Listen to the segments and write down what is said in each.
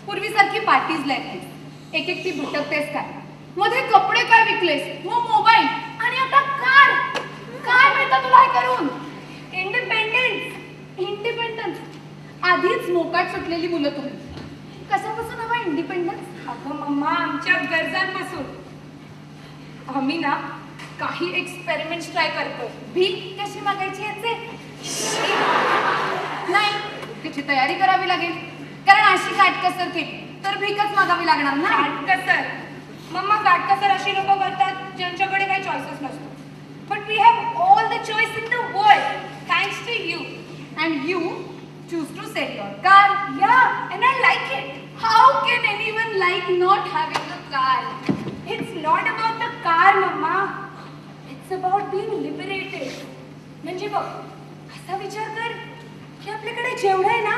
पूर्वीसारखी parties life एक एकटी भटकतेस काय? मध्ये कपडे काय विकलेस, मग मोबाईल आणि आता कार. काय मिळतं तुला हे करून? इंडिपेंडन्स. आधीच मोकाट सुटलेली मुलं तुम्ही. कशापासून हवा इंडिपेंडन्स? अगं मम्मा, आमच्या गरजांपासून. आम्ही ना काही एक्सपेरिमेंट्स ट्राय करतो. भीक कशी मागायची याचे? नाही, त्याची तयारी करावी लागेल. कारण अशी काटकसर केली तर भीकच मागावी लागणार ना. काटकसर? मम्मा, काटकसर अशी लोक करतात ज्यांच्याकडे काही चॉईसेस नसतो. But we have all the choice in the world thanks to you. And you choose to sell your car. Yeah, and I like it. How can anyone like not having a car? It's not about the car, Mama. It's about being liberated. म्हणजे बघ, असा विचार कर की आपल्याकडे जेवढं आहे ना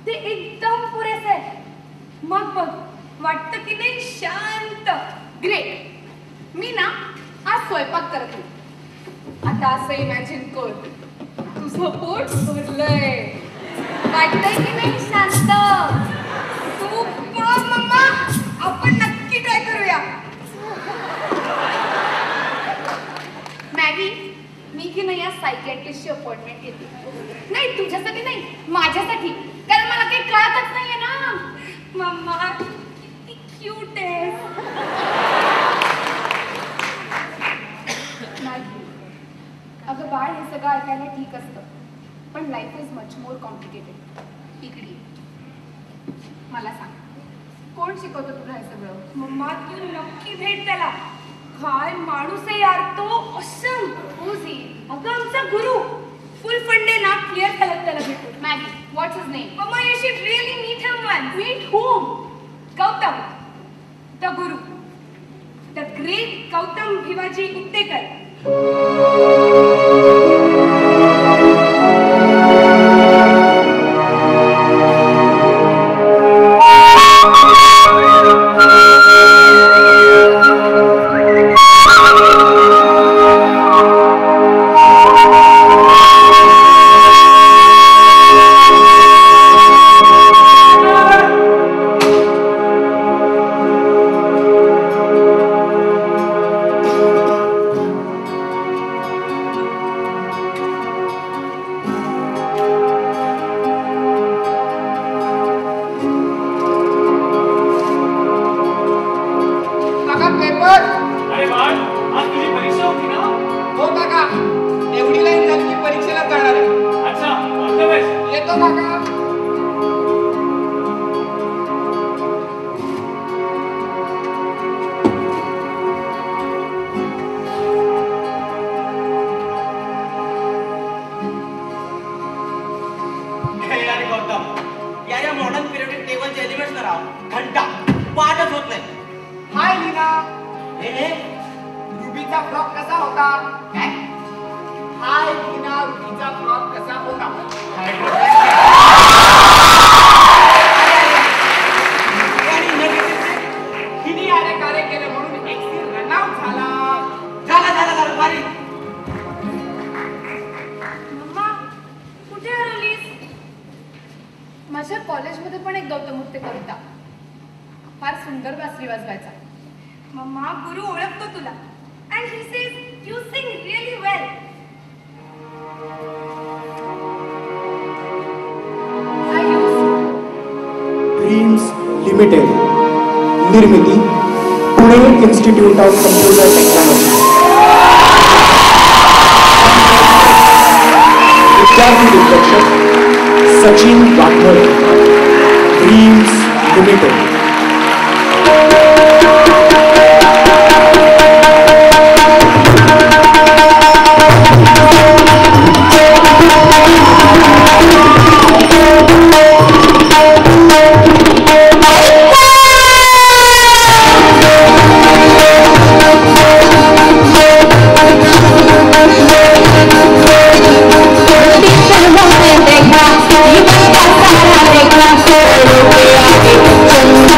ते एकदम पुरेसं आहे. मग बघ, वाटतं की नाही शांत. ग्रेट. मी ना आज स्वयंपाक करत होते. आता असं इमॅजिन कर, तुझं पोट भरलंय, वाटतंय की नाही शांत? सुपर मम्मा, आपण नक्की ट्राय करूया. मॅगी, मी की नाही आज सायकियाट्रिस्टची अपॉइंटमेंट घेते. नाही तुझ्यासाठी नाही, माझ्यासाठी. कारण मला काही कळतच नाहीये ना. मम्मा, किती क्यूट आहे. अगं बाळ, हे सगळं ऐकायला ठीक असतं, पण life is much more complicated. इकडे मला सांग, कोण शिकवतं तुला हे सगळं? मम्मा, तू नक्की भेट त्याला. काय माणूस आहे यार तो. ऑसम. हुझी? अगं आमचा गुरु. फुल फंडे ना क्लिअर झालं त्याला भेटू. Maggie, what's his name? Mamma, you should really meet him once. Meet whom? Gautam, the guru, the great Gautam Bhivaji Guptekar. माझ्या कॉलेजमध्ये पण एक गौतम गुप्तेकर होता. फार सुंदर बासरी वाजवायचा. मम्मा, गुरु ओळखतो तुला. And he says you sing really well. Dreams limited, निर्मिती Pune institute of computer technology. विद्यार्थी दिग्दर्शक सचिन वाघमोडे. Dreams limited. देखा, ये बंदा सारा देखा, छोड़ के आगे चल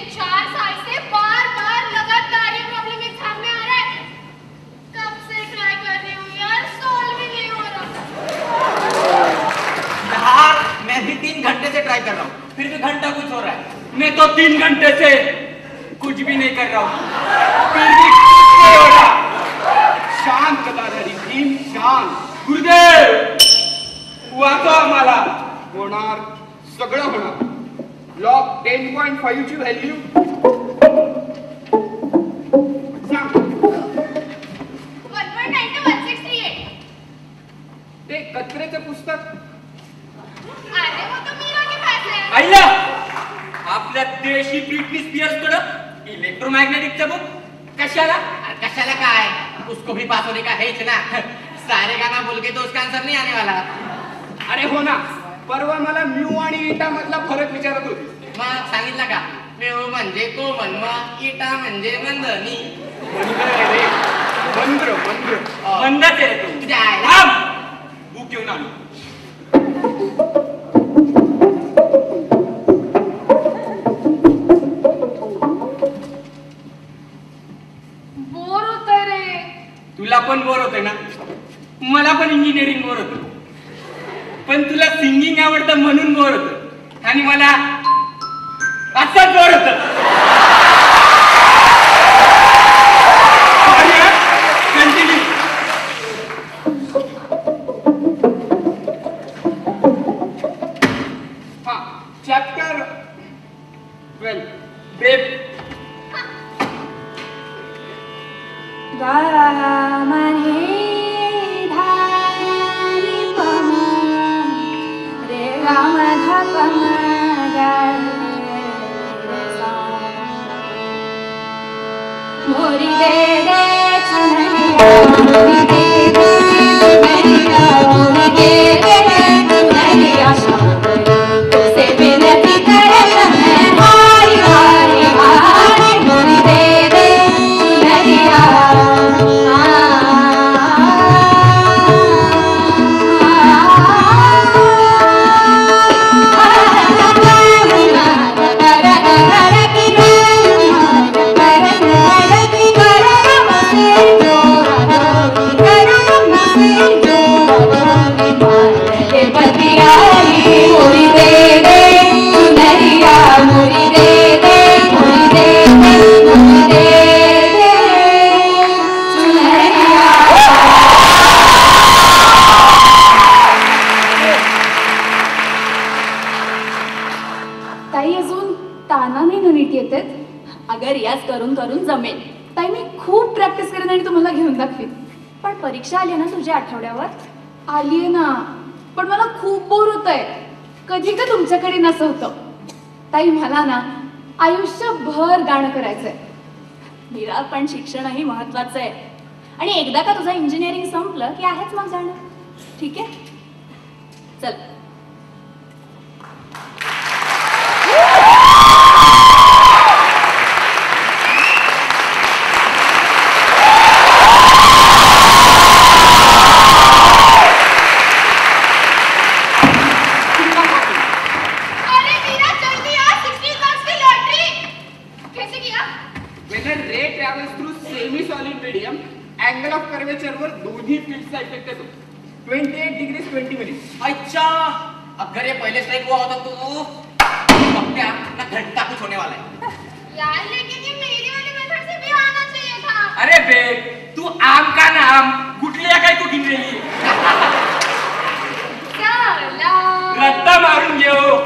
4 साल से बार बार लगातार ये प्रॉब्लम एग्जाम में आ रहा है। कब से ट्राई कर रही हूँ यार, सॉल्व ही नहीं हो रहा। यार मैं भी 3 घंटे से ट्राई कर रहा हूँ, फिर भी घंटा कुछ हो रहा है। मैं तो 3 घंटे से कुछ भी नहीं कर रहा हूँ, फिर भी कुछ नहीं हो रहा। शांत गदाधरी भीम, शांत. गुरुदेव वाचवा आम्हाला. होणार, सगळं होणार. लॉग 10.5 ची व्हॅल्यू सांग. 1.92168. ते कचरेचं पुस्तक. अरे वो तो मीरा के पास है. आईला आपल्या देशी ब्रिटनी स्पियर्स कडे इलेक्ट्रोमॅग्नेटिकचा बुक कशाला? कशाला काय, उसको भी पास होने का है ना. सारे गाना बोल के तो उसका आंसर नहीं आने वाला. अरे हो ना, परवा मला म्यू आणि इटा मधला फरक विचारत होती. मग सांगितलं का, मेव म्हणजे कोमल, मग इटा म्हणजे मंदनी. मंद्र मंद्र. मंदच आहे तू. तुझ्या आईला बुक घेऊन आलो. बोर होतंय रे. तुला पण बोर होते ना, मला पण इंजिनिअरिंग बोर होतं, पण तुला सिंगिंग आवडतं म्हणून बोर होतं, आणि मला असंच बोर होतं. कंटिन्यू. हा, चॅप्टर 12 बेब अगर रियाज करून करून जमेल. ताई मी खूप प्रॅक्टिस करेन आणि तुम्हाला घेऊन दाखवीन. पण परीक्षा आली ना तुझ्या आठवड्यावर. आलीये ना, पण मला खूप बोर होतंय. कधी का तुमच्याकडे नसं होतं. ताई मला ना आयुष्यभर गाणं करायचंय. मीरा, पण शिक्षणही महत्वाचं आहे, आणि एकदा का तुझं इंजिनिअरिंग संपलं की आहेच मग जाणं. ठीक आहे, चल. अँगल ऑफ कर्वेचर वर दोन्ही फील्डचा इफेक्ट येतो. 28 डिग्रीज 20 मिनिट्स. अच्छा, अगर ये पहले स्ट्राइक हुआ होता तो पक्का ना घंटा कुछ होने वाला है. यार लेकिन ये मेरी वाली मेथड से भी आना चाहिए था. अरे बे, तू आम का नाम कुठल्या काय कुकिंग रेली चला रत्ता मारून घेऊ.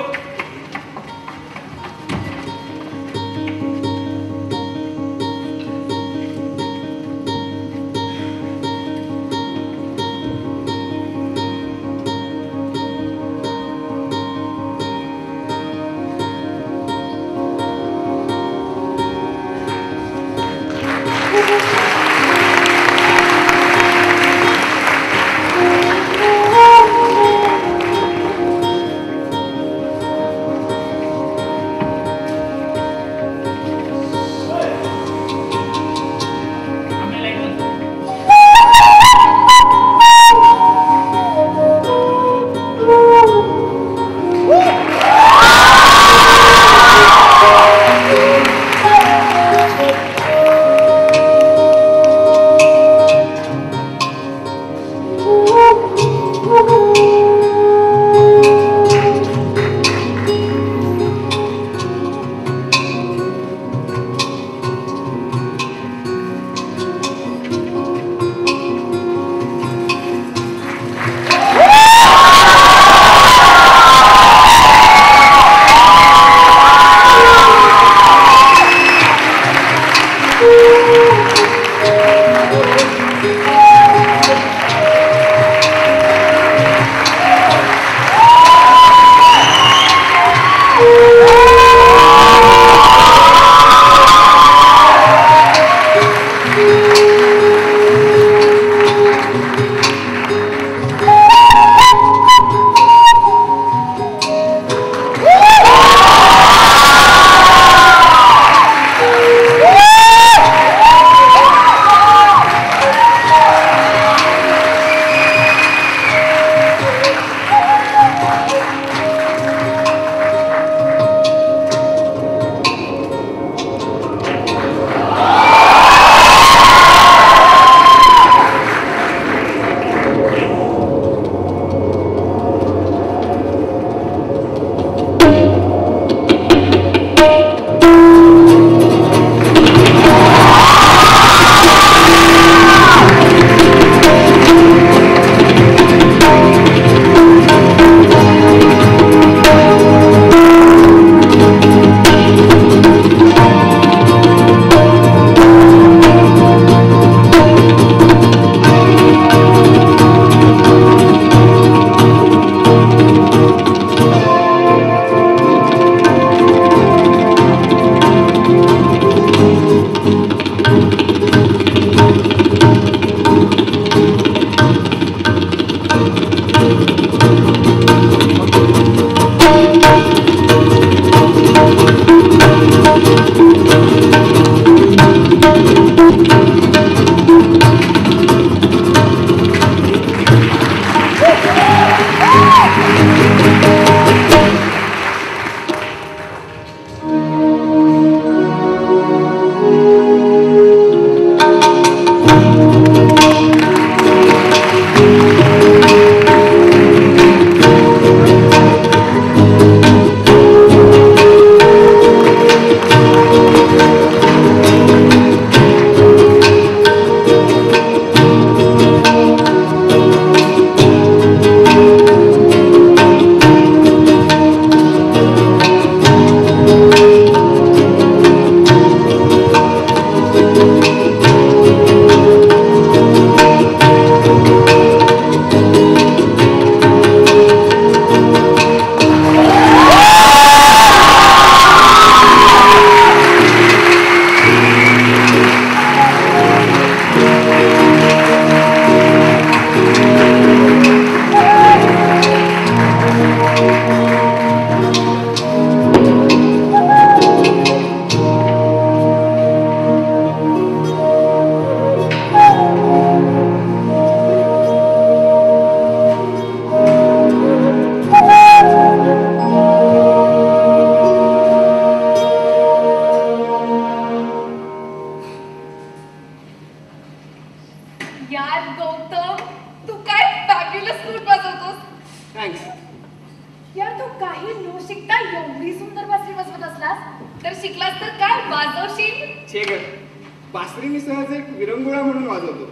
बासरी मी सहज एक विरंगुळा म्हणून वाजवतो,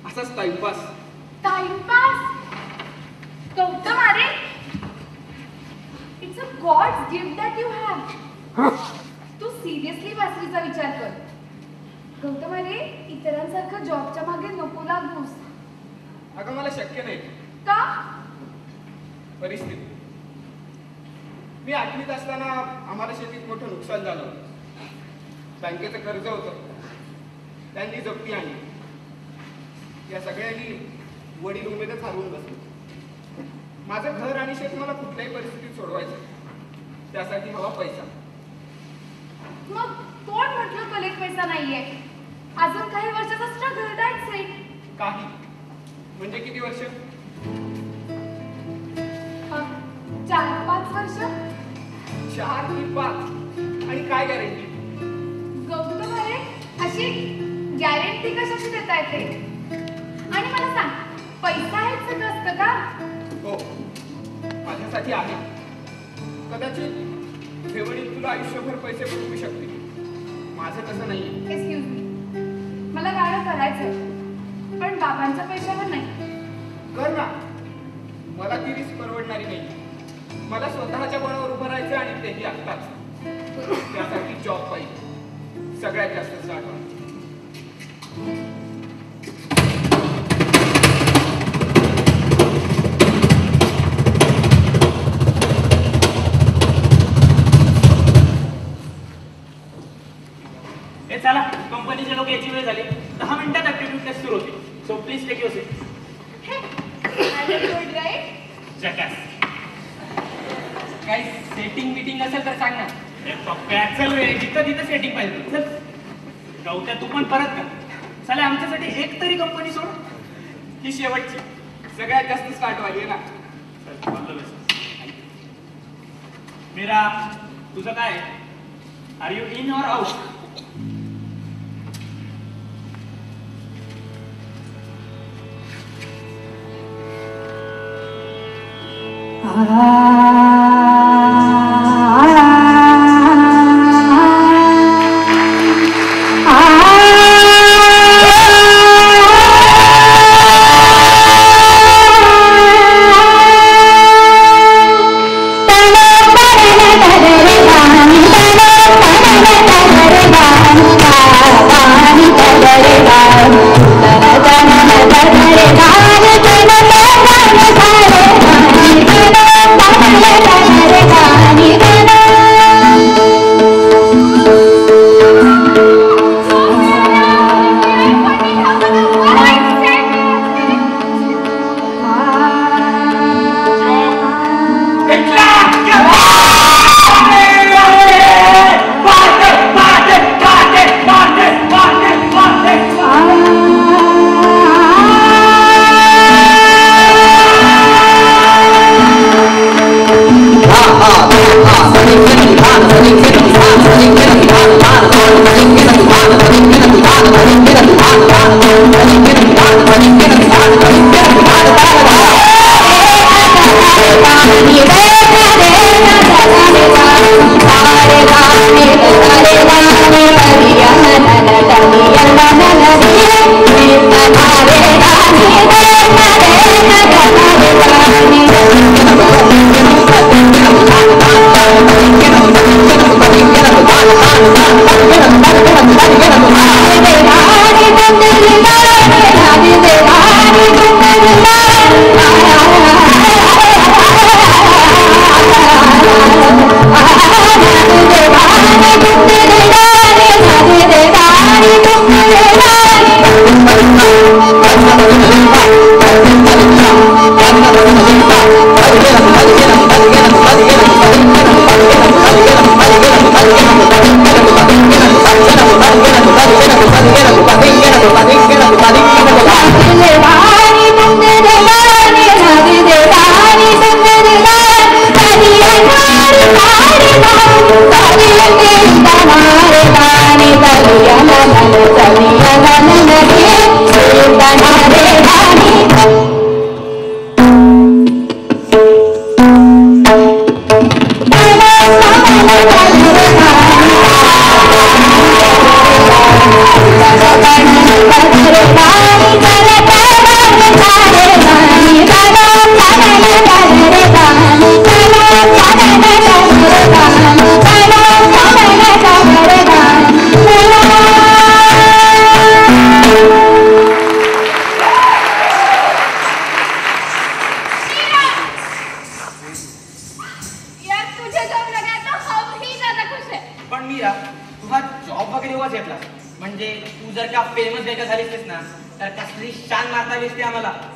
असाच टाइमपास. गौतम, अरे it's a god's gift that you have. तू सिरियसली बासरीचा विचार कर. गौतम, अरे इतरांसारखं जॉबच्या मागे नको लागूस. अगं मला शक्य नाही. का? परिस्थिती. मी 8वीत असताना आम्हाला शेतीत मोठं नुकसान झालं. बँकेचं कर्ज होतं, त्यांनी जप्ती आणली. या सगळ्यांनी वडील उमेदच हरवून बसले. माझं घर आणि शेत मला कुठल्याही परिस्थितीत सोडवायचं, त्यासाठी हवा पैसा. मग कोण म्हटलं कलेत पैसा नाहीये? अजून काही वर्षाचा स्ट्रगल, दॅट्स इट. काही म्हणजे किती वर्ष? 4-5 वर्ष. 4 की 5? आणि काय गॅरंटी? गौतम, अरे अशी गॅरंटी कशाची देता येते? आणि मला सांग, पैसा हेच सगळं असतं का? हो, माझ्यासाठी आहे. कदाचित हे वडील तुला आयुष्यभर पैसे पुरवू शकतील. माझं तसं नाहीये. एक्सक्यूज मी, मला गाणं करायचं, पण बाबांच्या पैशावर नाही. कर ना. मला ती रिस्क परवडणारी नाही. मला स्वतःच्या बळावर उभं राहायचं, आणि तेही आत्ताच. त्यासाठी जॉब पाहिजे, सगळ्यात जास्त 60. वेळ झाली. 10 मिनिटात ऍप्टिट्यूड टेस्ट सुरू होते. So please take your seat. Jackass. काही सेटिंग बिटिंग असेल तर सांग ना. हे पप्प्या चल रे, जिथं तिथं सेटिंग पाहिजे. चल गवत्या तू पण परत का चला आमच्यासाठी एक तरी कंपनी सोड. ही शेवटची सगळ्यात जास्त स्टार्ट वाली आहे ना. चल ऑल द बेस्ट. मीरा तुझं काय? Are you in or out?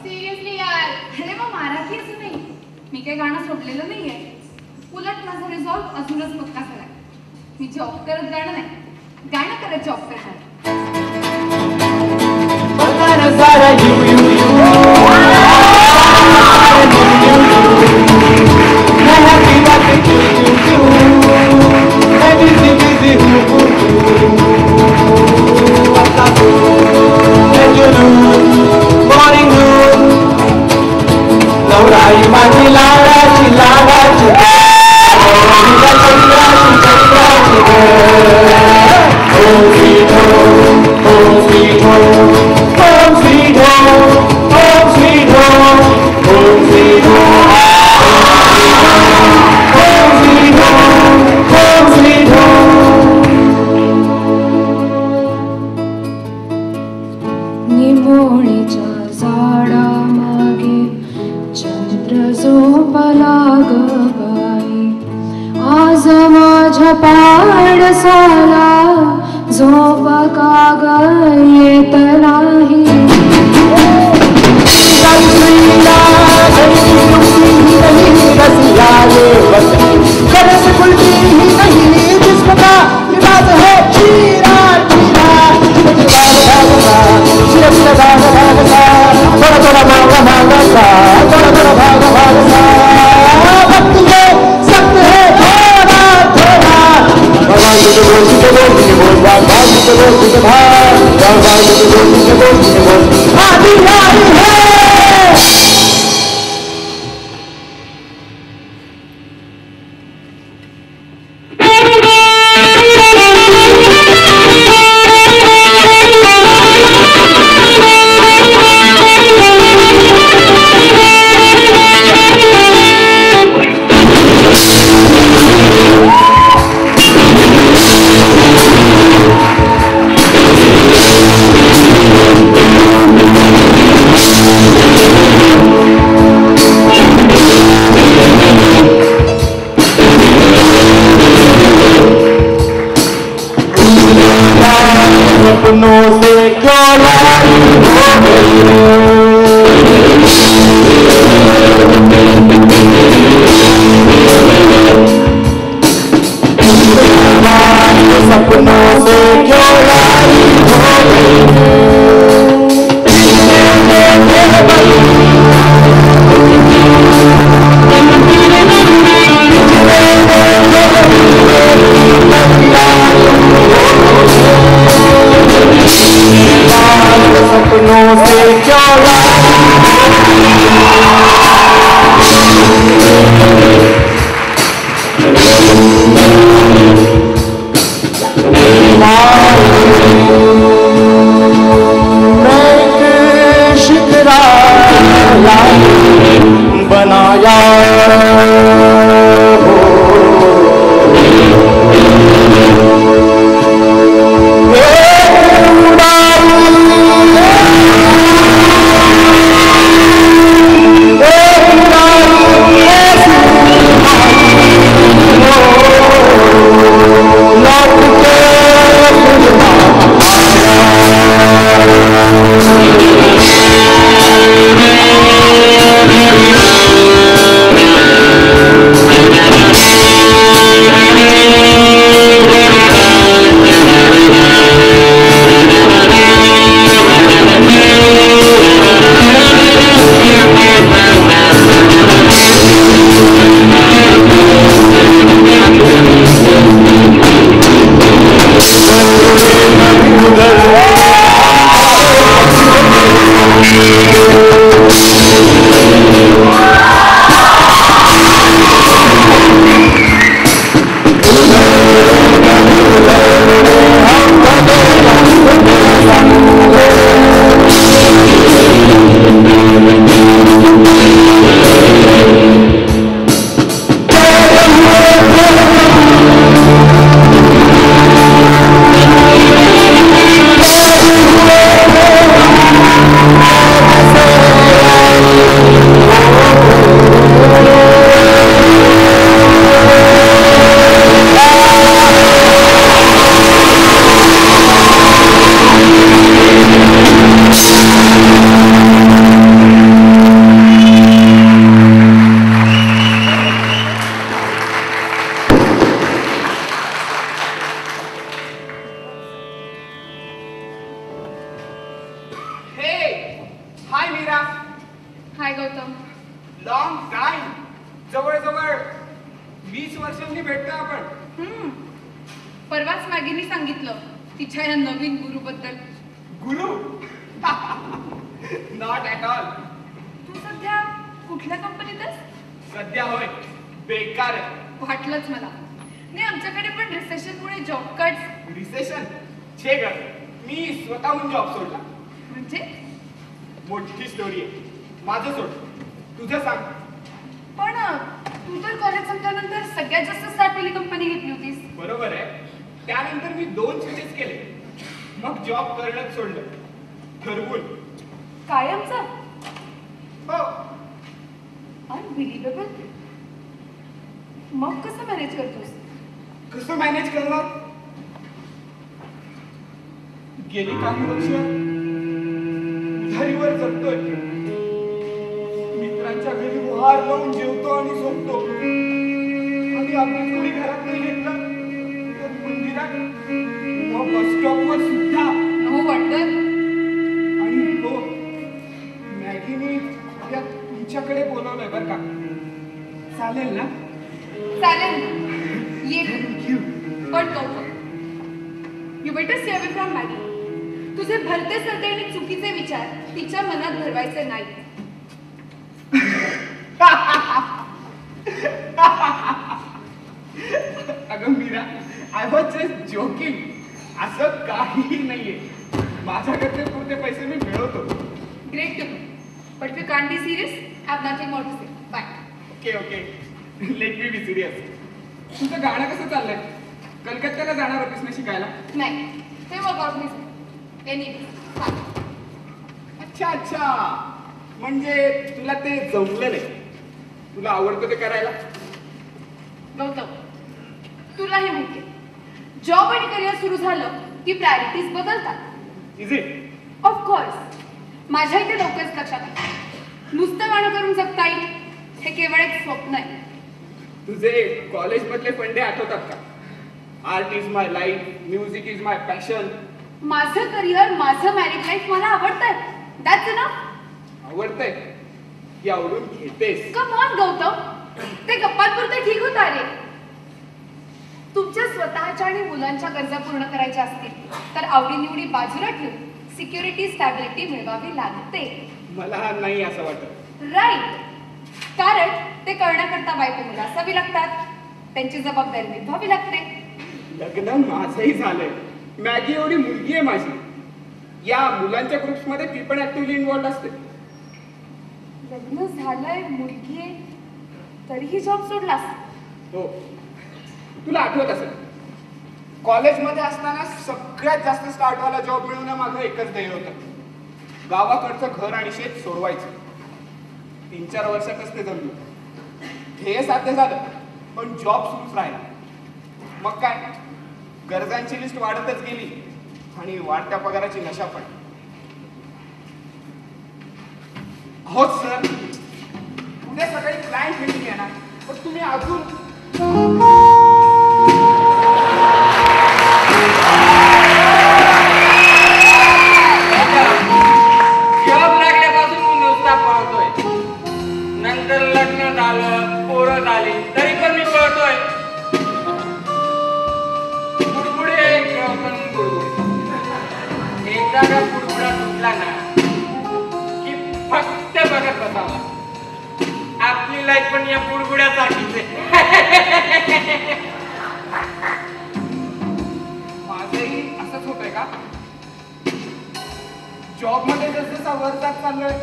Seriously यार, अरे मग माराठी असं नाही. मी काही गाणं सोडलेलं नाहीये. उलट माझा रिझॉल्व अजूनच पक्का झालाय. मी जॉब करत गाणं नाही, गाणं करत जॉब करणार. झोपा ग येत नाही हाय गौतम. Long time. जवळजवळ 20 वर्षांनी भेटतो आपण. परवाच मॅगीने सांगितलं तिच्या या नवीन गुरुबद्दल. गुरु? Not at all. तू सध्या कुठल्या कंपनीत आहेस? सध्या होय बेकार आहे. वाटलंच मला. नाही, आमच्याकडे पण रिसेशनमुळे जॉब कट्स. रिसेशन? छे ग, मी स्वतःहून जॉब सोडला. म्हणजे मोठी स्टोरी आहे. माझं सोड, तुझं सांग. पण तू तर कॉलेज संपल्यानंतर सगळ्यात जास्त स्टार्ट पहिली कंपनी घेतली होतीस. बरोबर आहे. त्यानंतर मी 2 स्विचेस केले. मग जॉब करणंच सोडलं ठरवून. कायमचा? हो. अनबिलिव्हेबल. मग कसं मॅनेज करतोस? कसं मॅनेज करणार? गेली काही वर्ष उधारीवर जगतोय. मित्रांच्या घरी उहार लावून जेवतो आणि झोपतो. आणि अगदीच कोणी घरात नाही घेतलं तर मंदिरात बस स्टॉपवर सुद्धा. No wonder. आणि हो, मॅगीने त्या तुमच्याकडे बोलवलंय बरं का? चालेल ना? चालेल ना, ये. पण Gautam, you better stay away from Maggi. तुझे भलते सते आणि चुकीचे विचार तिच्या मनात भरवायचे नाही. अगं Meera, I was just joking. असं काहीही नाहीये. माझ्याकडे पुरते पैसे मी मिळवतो. Great to know. But you can't be serious. Have nothing more to say. Bye. Okay okay, let me be serious. तुझं गाणं कसं चाललंय? कलकत्त्याला जाणार होतीस ना शिकायला? नाही, ते वर्कआउट नाही. एनी. अच्छा अच्छा, म्हणजे तुला ते जमलं नाही. तुला आवडतं ते करायला? गौतम, तुलाही माहिती आहे, जॉब आणि करिअर सुरू झालं की प्रायोरिटीज बदलतात. Is it? ऑफकोर्स. माझ्या इथे लवकरच लक्षात आहे, नुसतं गाणं करून जगता येईल हे केवळ एक स्वप्न आहे. तुझे कॉलेजमधले फंडे आठवतात का? Art is my life, music is my passion. माझं करिअर, माझं मॅरिड लाईफ मला आवडतंय. That's enough. आवडतंय की आवडून घेतेस? कम ऑन गौतम, ते गप्पांपुरते ठीक होता रे. तुमच्या स्वतःच्या आणि मुलांच्या गरजा पूर्ण करायच्या असतील तर आवडीनिवडी बाजूला ठेवून सिक्युरिटी, स्टॅबिलिटी मिळवावी लागते. मला नाही असं वाटत. राईट. कारण ते करण्याकरता बायको मुलं असावी लागतात, त्यांची जबाबदारी निभावी लागते. लग्न माझंही झालंय. मॅगी एवढी मुलगी आहे माझी. या मुलांच्या ग्रुप्समध्ये ती पण ऍक्टिव्हली इन्व्हॉल्ड असते. लग्न झालंय, मुलगी आहे, तरीही जॉब सोडलास? हो, तुला आठवत असेल कॉलेजमध्ये असताना सगळ्यात जास्त स्टार्टवाला जॉब मिळवणं माझं एकच ध्येय होतं. गावाकडचं घर आणि शेत सोडवायचं. 3-4 वर्षातच ते जमलं. ध्येय साध्य झालं, पण जॉब सुरूच राहिला. मग काय, गरजांची लिस्ट वाढतच गेली आणि वाढत्या पगाराची नशा पण. हो सर, उद्या सकाळी क्लायंट मीटिंग येणार, पण तुम्ही अजून जॉब लागल्यापासून मी नुसता पळतोय. नंतर लग्न झालं, पोरं झाली, तरी पण मी पळतोय. बुडबुडे पण बुडबुडे. एकदा का बुडबुडा सुटला ना की फक्त बघत बसावा. आपली लाईफ पण या बुडबुड्यासारखीच आहे. माझंही असंच होतंय का? जॉब मध्ये जसं वर जात चाललोय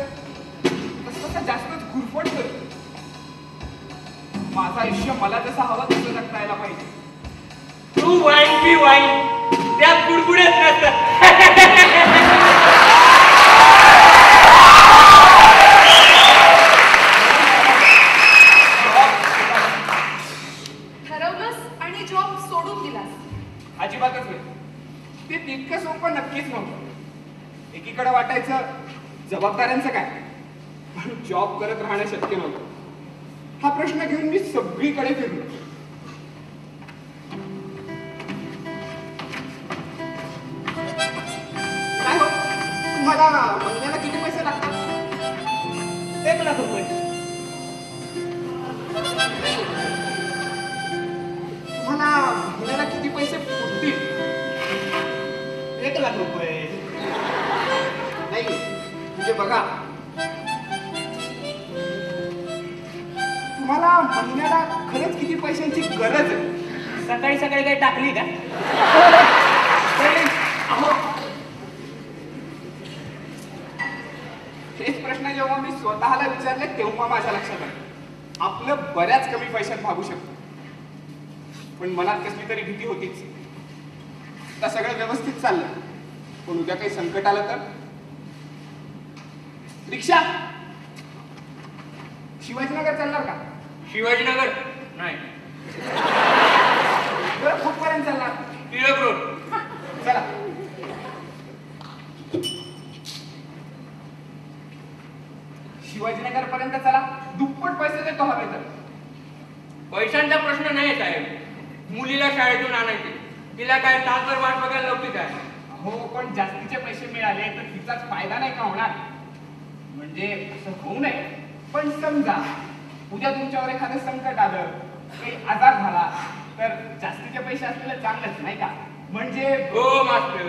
तसं जास्तच गुरफटतोय. माझं आयुष्य मला जसं हवं तसं जगता यायला पाहिजे. तू वाईन बी वाईन, त्या बुडबुड्याच नसतात. ठरवलंस आणि जॉब सोडून दिलास? अजिबातच नाही. ते तितकं सोपं नक्कीच नव्हतं. एकीकडे वाटायचं जबाबदाऱ्यांचं काय, पण जॉब करत राहणं शक्य नव्हतं. हा प्रश्न घेऊन मी सगळीकडे फिरलो. काय हो, तुम्हाला महिन्याला किती पैसे लागतात? 1 लाख रुपये. तुम्हाला महिन्याला किती पैसे पुरतील? 1 लाख रुपये. नाही म्हणजे बघा, तुम्हाला महिन्याला खरंच किती पैशांची गरज आहे? सकाळी सकाळी काही टाकली का? अहो, हेच प्रश्न जेव्हा मी स्वतःला विचारले तेव्हा माझ्या लक्षात आलं आपलं बऱ्याच कमी पैशात भागू शकतो. पण मनात कसली तरी भीती होतीच. आता सगळं व्यवस्थित चाललं, पण उद्या काही संकट आलं तर? रिक्षा शिवाजीनगर चालणार का? शिवाजीनगर नाही, बरं कुठपर्यंत चालणार? टिळक रोड. चला. मुलीला शाळेतून आणायचे, तिला काय तासभर वाट बघायला नव्हती काय? हो, पण जास्तीचे पैसे मिळाले तर तिचाच फायदा नाही का होणार? म्हणजे असं होऊ नये, पण समजा उद्या तुमच्यावर एखादं संकट आलं, काही आजार झाला, तर जास्तीचे पैसे असलेलं चांगलंच नाही का? म्हणजे हो मास्टर,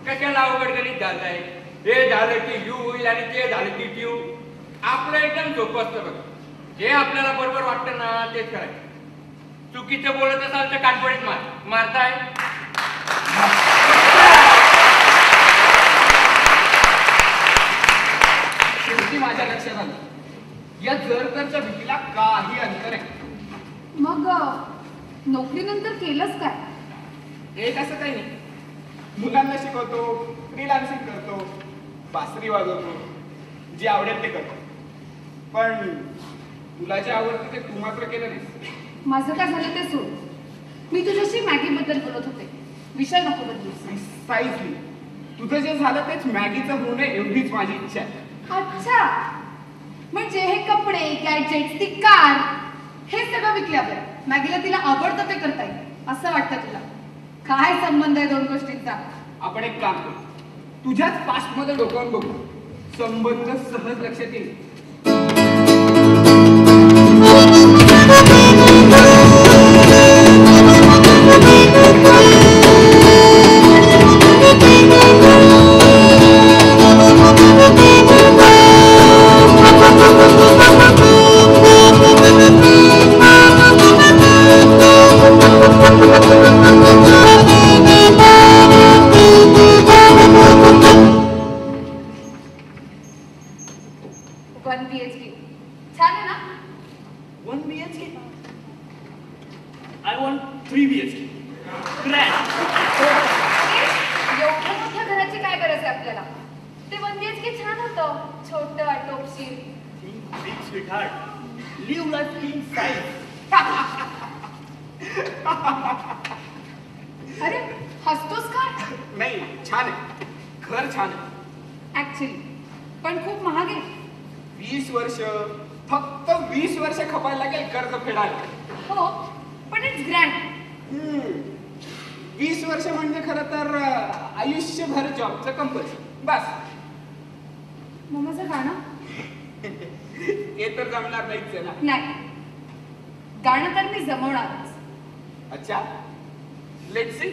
कशाला अवघड गणित घालताय? हे झालं की यू होईल आणि ते झालं की ट्यू. आपलं एकदम सोपं असतं बघ. जे आपल्याला बरोबर वाटतं ना तेच करायचं. चुकीचं बोलत असाल तर काटपडीत मारताय. शेवटी माझ्या लक्षात आलं, या जर-तरच्या भीतीला काही अंतर आहे. मग नोकरीनंतर केलंच काय? एक असं काही नाही. मुलांना शिकवतो, फ्रीलान्सिंग करतो, बासरी वाजवतो, जे आवडेल ते करतो. पण तुला जे आवडतं ते तू मात्र केलं नाहीस. माझं काय झालं ते सोड. मी तुझ्याशी मॅगीबद्दल बोलत होते. विषय नको बदलूस. प्रिसाइजली तुझं जे झालं तेच मॅगीचं होऊ नये एवढीच माझी इच्छा आहे. अच्छा, म्हणजे हे कपडे, गॅजेट्स, ती कार, हे सगळं विकल्यावर मॅगीला तिला आवडतं ते करता येईल असं वाटतं तुला? काय संबंध आहे दोन गोष्टींचा? आपण एक काम करू, तुझ्याच पास्ट मध्ये डोकावून बघू, संबंध सहज लक्षात येईल. छान आहे ना? 1 BHK? I want 3 BHK. Grand. एवढ्या मोठ्या घराची काय गरज आहे आपल्याला? ते 1 BHK छान होतं, छोटं आटोपशीर. Think big, sweetheart. Live life king size. अरे हसतोस काय? नाही, छान आहे, घर छान आहे. ऍक्च्युली पण खूप महाग आहे. 20 वर्ष, फक्त 20 वर्ष खपायला लागेल कर्ज फेडायला. हो, पण इट्स ग्रँड. 20 वर्ष म्हणजे खरं तर आयुष्यभर जॉबचं कंपल्सन बस. मग माझं गाणं? हे तर जमणार नाहीच आहे ना. नाही, गाणं तर मी जमवणारच. अच्छा, लेट्स सी.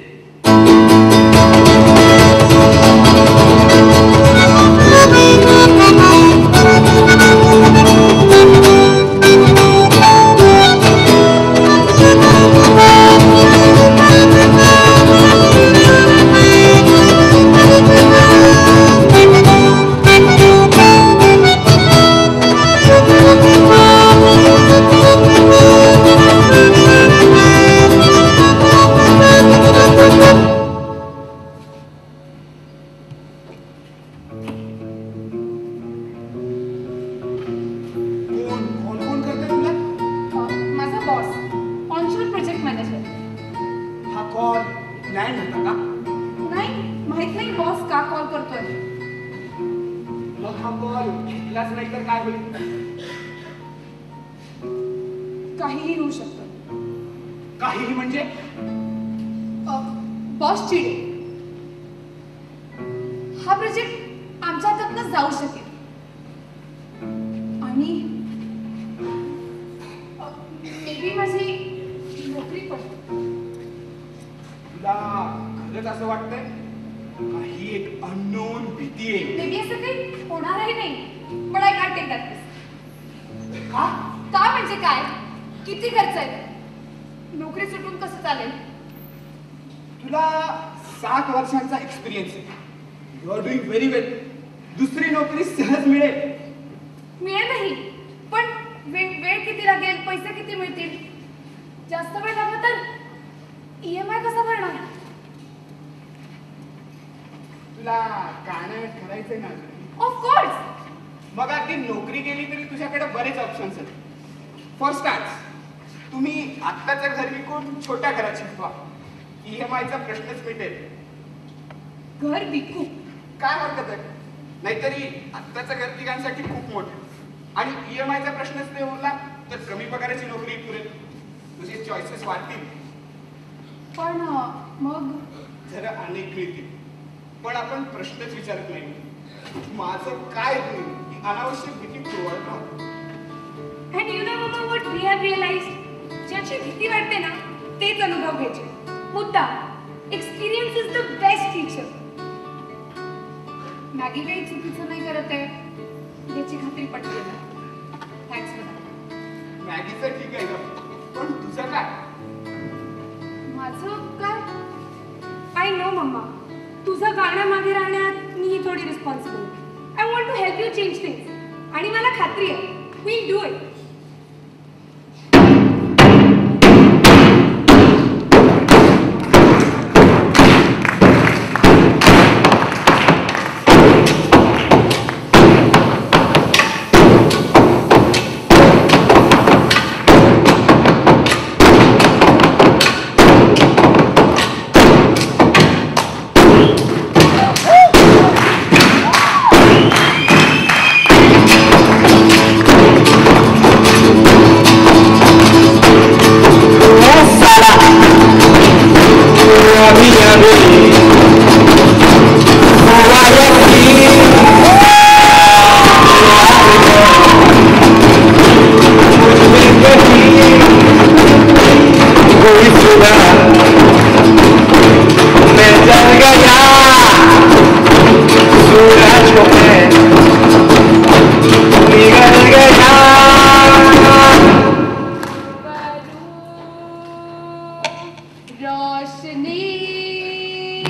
माझा बॉस, ऑनशोर प्रोजेक्ट मॅनेजर. हा कॉल लँड होता का? नाही, माहित नाही बॉस का कॉल करतोय. मग हा कॉल घेतलाच नाही तर काय होईल? काहीही होऊ शकतं. काहीही म्हणजे? बॉस चिडे. हा प्रोजेक्ट आमच्या हातातनं जाऊ शकेल आणि मे बी माझी नोकरी पण. तुला खरंच असं वाटतंय? काही एक अननोन भीती आहे. मे बी असं काही होणारही नाही, पण I can't take that risk. का? का म्हणजे काय? किती खर्च आहे? नोकरी सुटून कसं चालेल? तुला 7 वर्षांचा एक्सपिरियन्स आहे. यू आर डुईंग व्हेरी वेल. दुसरी नोकरी सहज मिळेल. मिळेल नाही, पण वेळ किती लागेल, पैसे किती मिळतील? जास्त वेळ लागला तर EMI कसा भरणार? तुला गाणं करायचंय ना? ऑफकोर्स. मग अगदी नोकरी गेली तरी तुझ्याकडे बरेच ऑप्शन्स आहेत. फॉर स्टार्ट, तुम्ही आत्ताचं घर विकून छोट्या घरात शिकवा. EMIचा प्रश्नच मिटेल. घर विकू? काय हरकत आहे? नाहीतरी आत्ताचं घर तिघांसाठी खूप मोठं आणि EMIचा प्रश्नच नाही उरला तर कमी पगाराची नोकरी पुरेल. तुझे चॉईसेस वाढतील. पण मग जरा अनेक मिळतील पण आपण प्रश्नच विचारत नाही. माझं काय गुण ही अनावश्यक भीती चोळत राहतो. And you know, Mama, what we have realized? ज्याची भीती वाटते ना, तेच अनुभव घ्यायचे. मुद्दा, experience is the best teacher. Maggi काही चुकीचं नाही करत आहे याची खात्री पटली ना. थँक्स फॉर मॅगीचं ठीक आहे ग, पण तुझं काय? माझं काय? I know, Mama. तुझं गाणं मागे राहण्यात मी थोडी responsible. I want to help you change things. आणि मला खात्री आहे, we'll do it.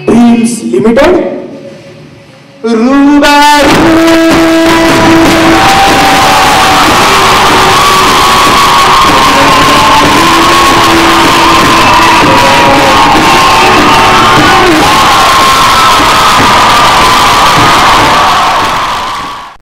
Dreams Limited, Rubaru.